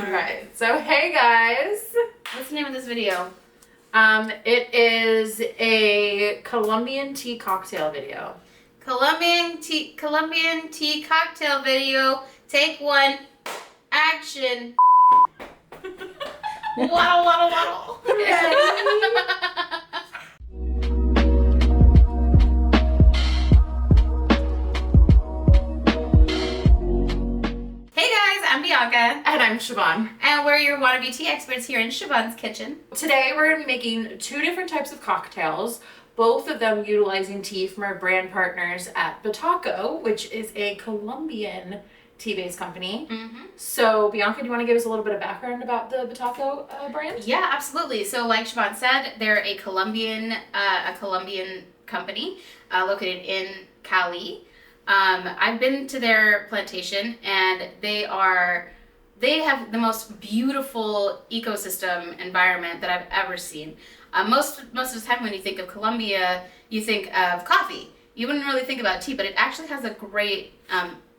Alright, so hey guys. What's the name of this video? It is a Colombian tea cocktail video. Colombian tea cocktail video. Take one. Action. Waddle, waddle, waddle. Hey guys, I'm Bianca. And I'm Siobhan. And we're your wannabe tea experts here in Siobhan's kitchen. Today we're going to be making two different types of cocktails, both of them utilizing tea from our brand partners at Bitaco, which is a Colombian tea-based company. Mm-hmm. So Bianca, do you want to give us a little bit of background about the Bitaco brand? Yeah, absolutely. So like Siobhan said, they're a Colombian company located in Cali. I've been to their plantation, and they have the most beautiful ecosystem environment that I've ever seen. Most of the time when you think of Colombia, you think of coffee. You wouldn't really think about tea, but it actually has a great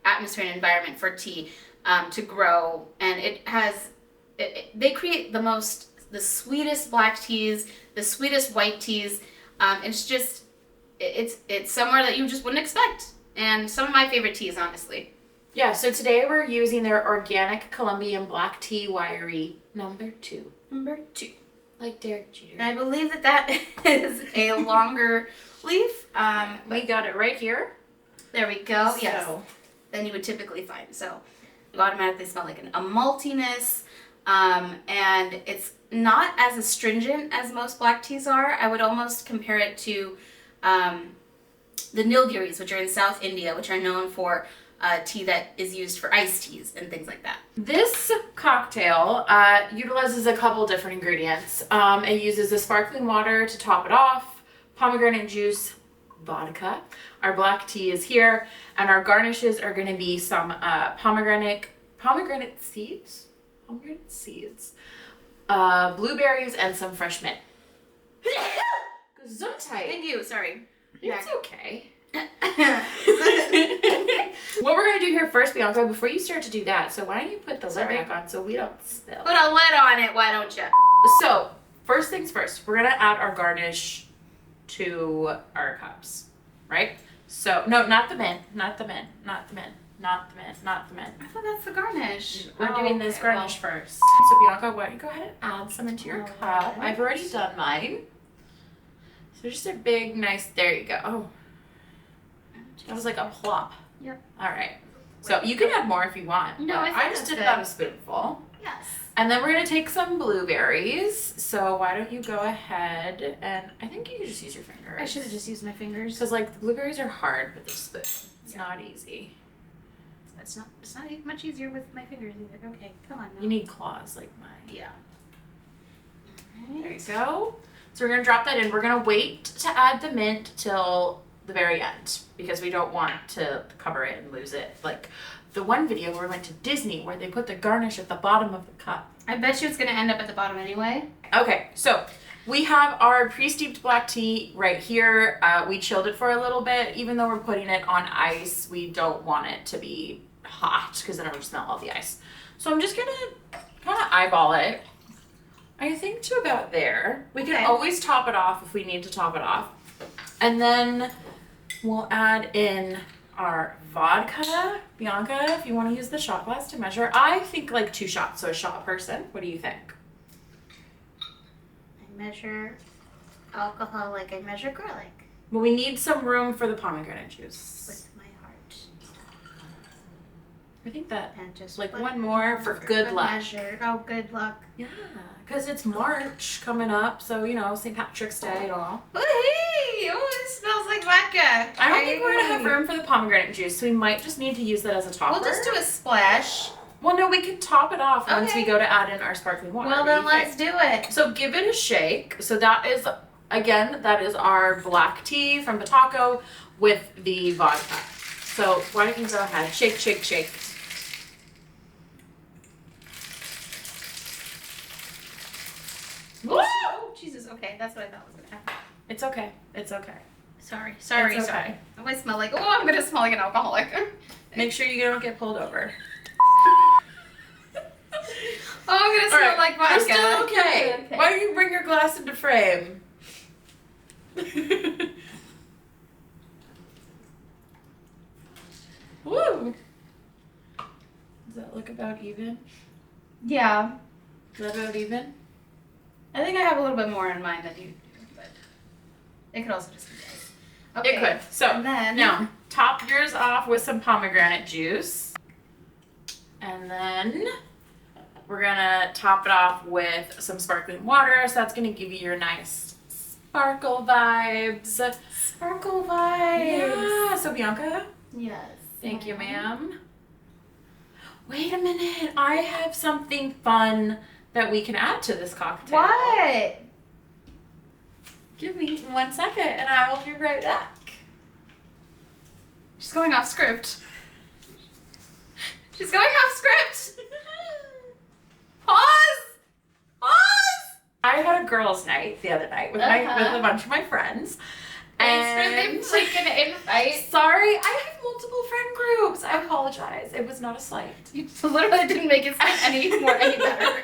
atmosphere and environment for tea to grow, and they create the sweetest black teas, the sweetest white teas. It's somewhere that you just wouldn't expect. And some of my favorite teas, honestly. Yeah, so today we're using their organic Colombian black tea Wiry number 2. Number 2. Like Derek Jeter. And I believe that is a longer leaf. We got it right here. There we go. So. Yes. Than you would typically find. So you automatically smell like a maltiness. And it's not as astringent as most black teas are. I would almost compare it to the Nilgiris, which are in South India, which are known for tea that is used for iced teas and things like that. This cocktail utilizes a couple different ingredients. It uses the sparkling water to top it off, pomegranate juice, vodka. Our black tea is here, and our garnishes are going to be some pomegranate seeds, blueberries, and some fresh mint. Gesundheit. Thank you. Sorry. It's okay. What we're going to do here first, Bianca, before you start to do that, so why don't you put the lid back on so we don't spill. Put a lid on it, why don't you? So, first things first, we're going to add our garnish to our cups, right? So, no, not the mint. I thought that's the garnish. We're doing this garnish first. So, Bianca, why don't you go ahead and add some into your cup. I've already done mine. So just a big, nice, there you go. Oh, that was like a plop. Yep. All right. So you can add more if you want. No, I just did about a spoonful. Yes. And then we're going to take some blueberries. So why don't you go ahead and I think you can just use your fingers. I should have just used my fingers. Because like the blueberries are hard with the spoon. It's not easy. It's not much easier with my fingers either. Okay, come on now. You need claws like mine. Yeah. Right. There you go. So we're going to drop that in. We're going to wait to add the mint till the very end because we don't want to cover it and lose it. Like the one video where we went to Disney where they put the garnish at the bottom of the cup. I bet you it's going to end up at the bottom anyway. Okay, so we have our pre-steeped black tea right here. We chilled it for a little bit. Even though we're putting it on ice, we don't want it to be hot because then it would smell all the ice. So I'm just going to kind of eyeball it. I think to about there. We can always top it off if we need to top it off. And then we'll add in our vodka. Bianca, if you want to use the shot glass to measure, I think like 2 shots, so a shot person. What do you think? I measure alcohol like I measure garlic. Well, we need some room for the pomegranate juice. With my heart. I think that, and just like one more for good luck. Measure. Oh, good luck. Yeah, because it's March coming up, so you know, St. Patrick's Day and all. Woohoo! Oh, it smells like vodka. I don't think we're gonna have room for the pomegranate juice, so we might just need to use that as a topper. We'll just do a splash. Well, no, we can top it off once we go to add in our sparkling water. Well, then let's do it. So give it a shake. So that is, again, that is our black tea from Bitaco with the vodka. So why don't you go ahead, shake, shake, shake. Oh, Jesus. Okay, that's what I thought was going to happen. It's okay. It's okay. Sorry. It's okay. Sorry. I might smell like, I'm going to smell like an alcoholic. Make sure you don't get pulled over. like vodka. You're still okay. Why don't you bring your glass into frame? Woo! Does that look about even? Yeah. Is that about even? I think I have a little bit more in mind than you do, but it could also just be nice. Okay. It could. So and then now top yours off with some pomegranate juice. And then we're gonna top it off with some sparkling water. So that's gonna give you your nice sparkle vibes. Sparkle vibes. Yeah. So Bianca. Yes. Thank you, ma'am. Wait a minute. I have something fun that we can add to this cocktail. What? Give me 1 second and I will be right back. She's going off script. She's going off script. Pause. I had a girls' night the other night with with a bunch of my friends. And Thanks for them taking an invite. Sorry, I have multiple friend groups. I apologize. It was not a slight. You literally didn't make it sound any better.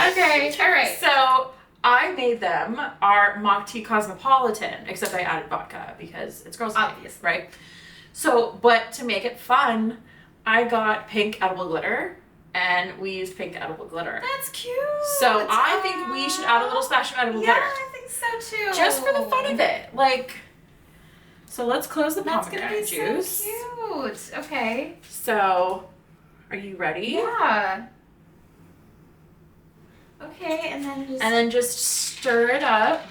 Okay, all right. So I made them our mock tea cosmopolitan, except I added vodka because it's girls' night, Obvious. right? So, but to make it fun, I got pink edible glitter, and we used pink edible glitter. That's cute. So I think we should add a little splash of edible glitter. I think so too. Just for the fun of it. Like, so let's close the That's gonna pomegranate be juice. so cute. Okay. So, are you ready? Yeah. Okay, and then just stir it up.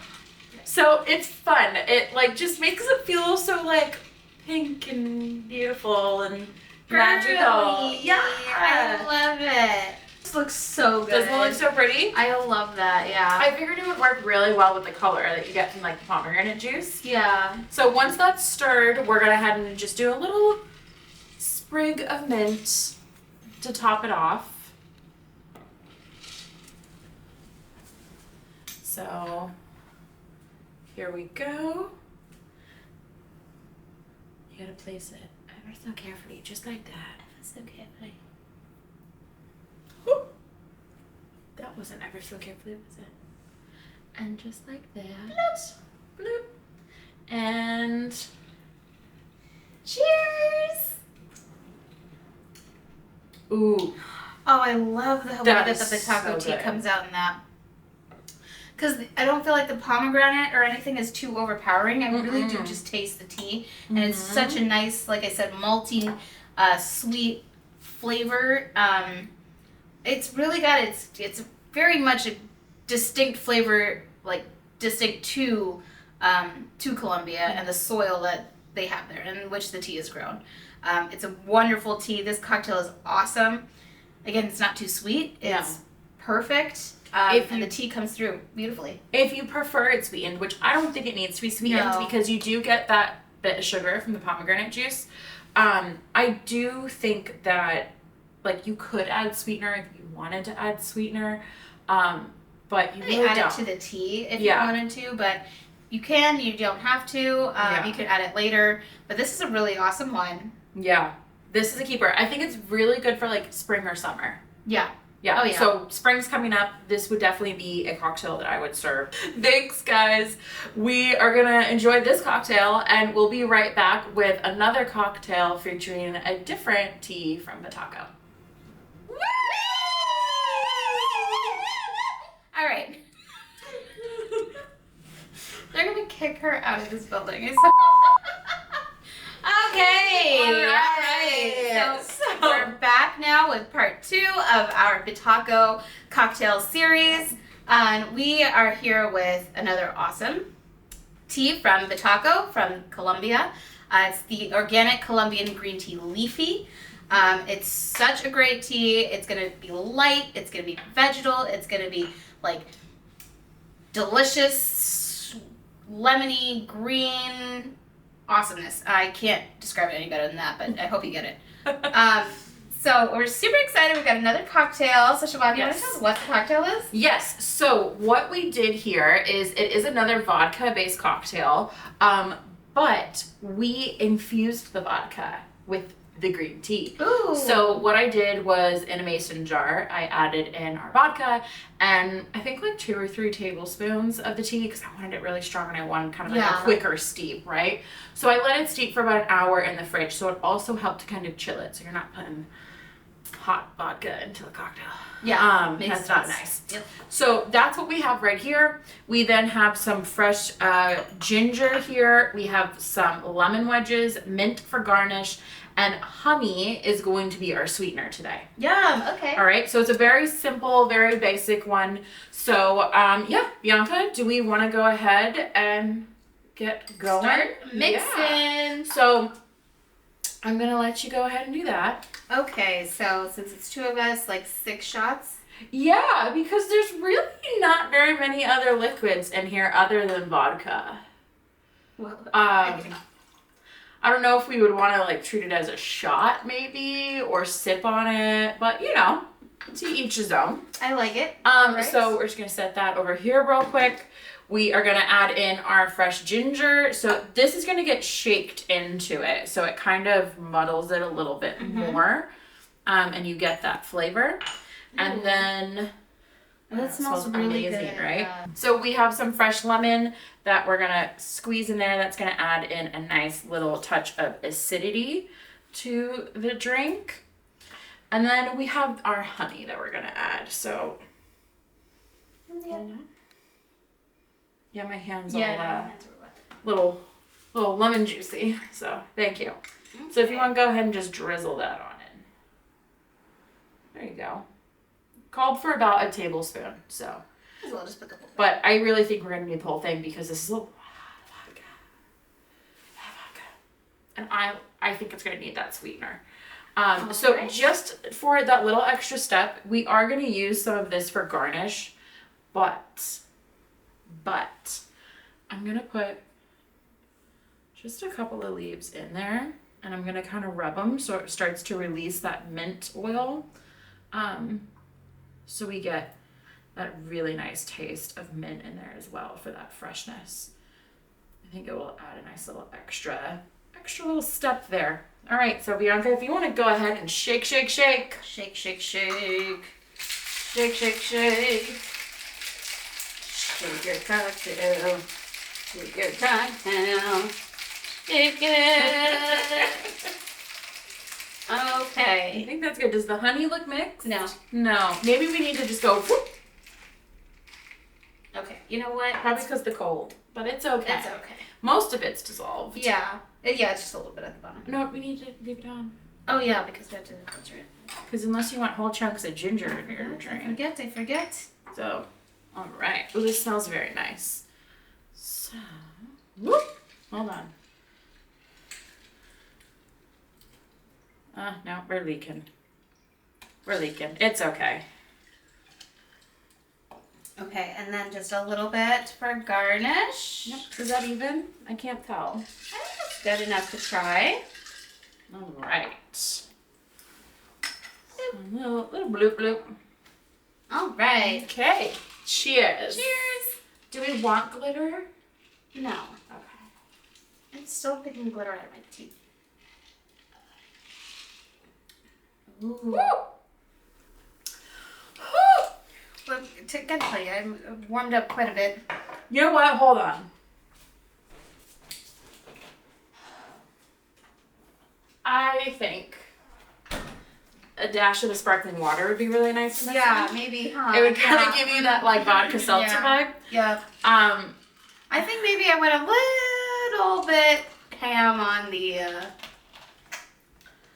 So it's fun. It like just makes it feel so like pink and beautiful and magical. girly. Yeah. I love it. This looks so good. Doesn't it look so pretty? I love that. Yeah. I figured it would work really well with the color that you get from like the pomegranate juice. Yeah. So once that's stirred, we're gonna head and just do a little sprig of mint to top it off. So here we go. You gotta place it ever so carefully, just like that. So carefully. Whoop. That wasn't ever so carefully, was it? And just like that. Bloop. Bloop. And cheers! ooh. Oh, I love the way that the Bitaco so tea good. comes out in that. Because I don't feel like the pomegranate or anything is too overpowering. I really do just taste the tea. And it's such a nice, like I said, malty, sweet flavor. It's really got, it's very much a distinct flavor, like distinct to Colombia and the soil that they have there in which the tea is grown. It's a wonderful tea. This cocktail is awesome. Again, it's not too sweet. It's perfect. And the tea comes through beautifully. If you prefer it sweetened, which I don't think it needs to be sweetened because you do get that bit of sugar from the pomegranate juice. I do think that like you could add sweetener if you wanted to add sweetener, but you really add don't. it to the tea if you wanted to, but you can. You don't have to. You could add it later. But this is a really awesome one. Yeah, this is a keeper. I think it's really good for like spring or summer. Yeah. Yeah. Oh, yeah. So spring's coming up. This would definitely be a cocktail that I would serve. Thanks, guys. We are going to enjoy this cocktail, and we'll be right back with another cocktail featuring a different tea from Bitaco. All right. They're going to kick her out of this building. Okay. All right. So we're back now with part 2 of our Bitaco cocktail series. And we are here with another awesome tea from Bitaco from Colombia. It's the organic Colombian green tea Leafy. It's such a great tea. It's going to be light. It's going to be vegetal. It's going to be like delicious, lemony, green awesomeness. I can't describe it any better than that, but I hope you get it. So we're super excited. We've got another cocktail. So Siobhan, do you want to tell us what the cocktail is? Yes. So what we did here is it is another vodka-based cocktail, but we infused the vodka with the green tea. Ooh. So what I did was, in a mason jar, I added in our vodka and I think like 2 or 3 tablespoons of the tea because I wanted it really strong and I wanted kind of like a quicker steep, right? So I let it steep for about an hour in the fridge. So it also helped to kind of chill it. So you're not putting hot vodka into a cocktail. Yeah, that's not nice. Yep. So that's what we have right here. We then have some fresh ginger here. We have some lemon wedges, mint for garnish, and honey is going to be our sweetener today. Yum. Okay. All right. So it's a very simple, very basic one. So yeah, Bianca, do we want to go ahead and get going? Start mixing. Yeah. So I'm gonna let you go ahead and do that. Okay, so since it's 2 of us, like 6 shots? Yeah, because there's really not very many other liquids in here other than vodka. Well, I don't know if we would want to like treat it as a shot maybe or sip on it, but you know, to each his own. I like it. Right. So we're just gonna set that over here real quick. We are gonna add in our fresh ginger. So this is gonna get shaked into it. So it kind of muddles it a little bit more. And you get that flavor. And then that smells really amazing, good. Right? Yeah. So we have some fresh lemon that we're gonna squeeze in there. That's gonna add in a nice little touch of acidity to the drink. And then we have our honey that we're gonna add. So yeah, my hands all little lemon juicy. So thank you. Okay. So if you want to go ahead and just drizzle that on in. There you go. Called for about a tablespoon. So. We'll just put the whole thing. But I really think we're gonna need the whole thing because this is a lot of vodka. And I think it's gonna need that sweetener. So just for that little extra step, we are gonna use some of this for garnish, but I'm gonna put just a couple of leaves in there and I'm gonna kind of rub them so it starts to release that mint oil. So we get that really nice taste of mint in there as well for that freshness. I think it will add a nice little extra little step there. All right, so Bianca, if you want to go ahead and shake. Shake, shake, shake. Shake, shake, shake. Shake your cocktail. Shake your cocktail. Shake it. Okay. I think that's good. Does the honey look mixed? No. No. Maybe we need to just go whoop. Okay. You know what? Probably because the cold, but it's okay. It's okay. Most of it's dissolved. Yeah. Yeah, it's just a little bit at the bottom. No, we need to leave it on. Oh, yeah, because we have to filter it. Because unless you want whole chunks of ginger in your drink. I forget. So, all right. Oh, this smells very nice. So, whoop. Hold on. No, we're leaking. It's okay. Okay, and then just a little bit for garnish. Yep. Is that even? I can't tell. I think it's good enough to try. All right. A little bloop bloop. All right. Okay. Cheers. Cheers. Do we want glitter? No. Okay. I'm still picking glitter out of my teeth. Ooh. Woo. Well, gotta tell you, I'm warmed up quite a bit. You know what? Hold on. I think a dash of the sparkling water would be really nice. In this Yeah, one. maybe, huh? It would kind of give you that like vodka seltzer vibe. Yeah. I think maybe I went a little bit ham on the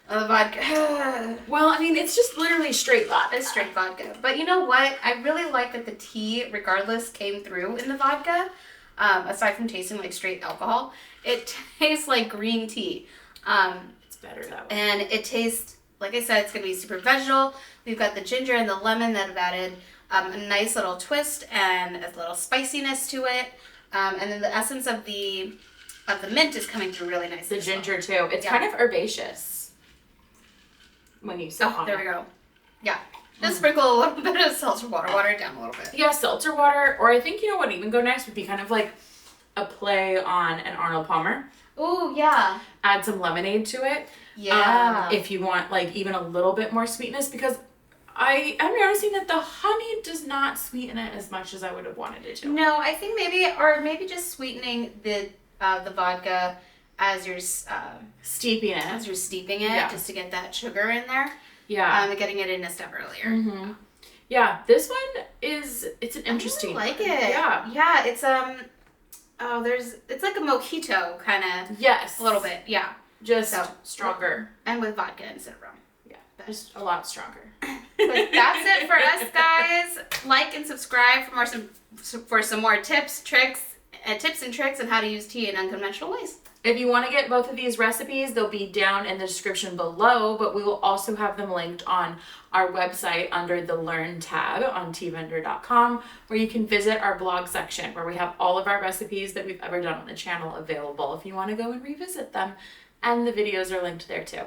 vodka. Well, I mean, it's just literally straight vodka. It's straight vodka. But you know what? I really like that the tea, regardless, came through in the vodka. Aside from tasting like straight alcohol, it tastes like green tea. It's better that way. And it tastes, like I said, it's going to be super vegetal. We've got the ginger and the lemon that have added a nice little twist and a little spiciness to it. And then the essence of the mint is coming through really nicely. The ginger too. It's kind of herbaceous. When you sip on there it. we go. Yeah. Just sprinkle a little bit of seltzer water. Water it down a little bit. Yeah, seltzer water. Or I think, you know what even go nice would be kind of like a play on an Arnold Palmer. Ooh, yeah. Add some lemonade to it. Yeah. If you want like even a little bit more sweetness, because I'm noticing that the honey does not sweeten it as much as I would have wanted it to. No, I think maybe just sweetening the vodka as you're steeping it. As you're steeping it, just to get that sugar in there. Yeah. Getting it in a step earlier. Mm-hmm. Yeah, this one it's an interesting. I really like one. it. Yeah. Yeah, it's it's like a mojito kind of. Yes. A little bit. Yeah. Just stronger. And with vodka instead of rum. Yeah. Just a lot stronger. But that's it for us, guys. Like and subscribe for some more tips and tricks on how to use tea in unconventional ways. If you want to get both of these recipes, they'll be down in the description below, but we will also have them linked on our website under the Learn tab on TeaVendor.com, where you can visit our blog section where we have all of our recipes that we've ever done on the channel available if you want to go and revisit them. And the videos are linked there too.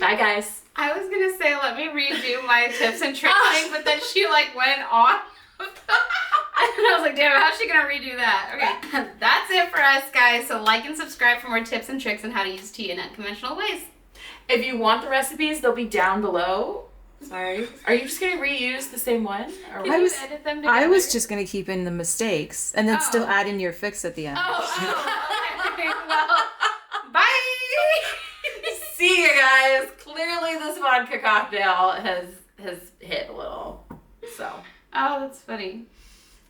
Bye, guys. I was going to say, let me redo my tips and tricks thing, but then she went on. And I was like, damn it, how's she going to redo that? Okay, that's it for us, guys. So like and subscribe for more tips and tricks on how to use tea in unconventional ways. If you want the recipes, they'll be down below. Sorry. Are you just going to reuse the same one? Or Can you edit them together? I was just going to keep in the mistakes and then still add in your fix at the end. Okay. Well, bye! See you guys. Clearly this vodka cocktail has hit a little. So. Oh, that's funny.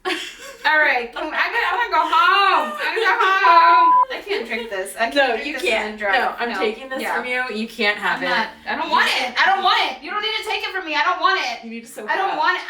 All right, I want to go home. I go home. I can't drink this. You can't. No, I'm taking this from you. You can't have it. I don't want it. I don't want it. You don't need to take it from me. I don't want it. You need to soak it I don't up. want it.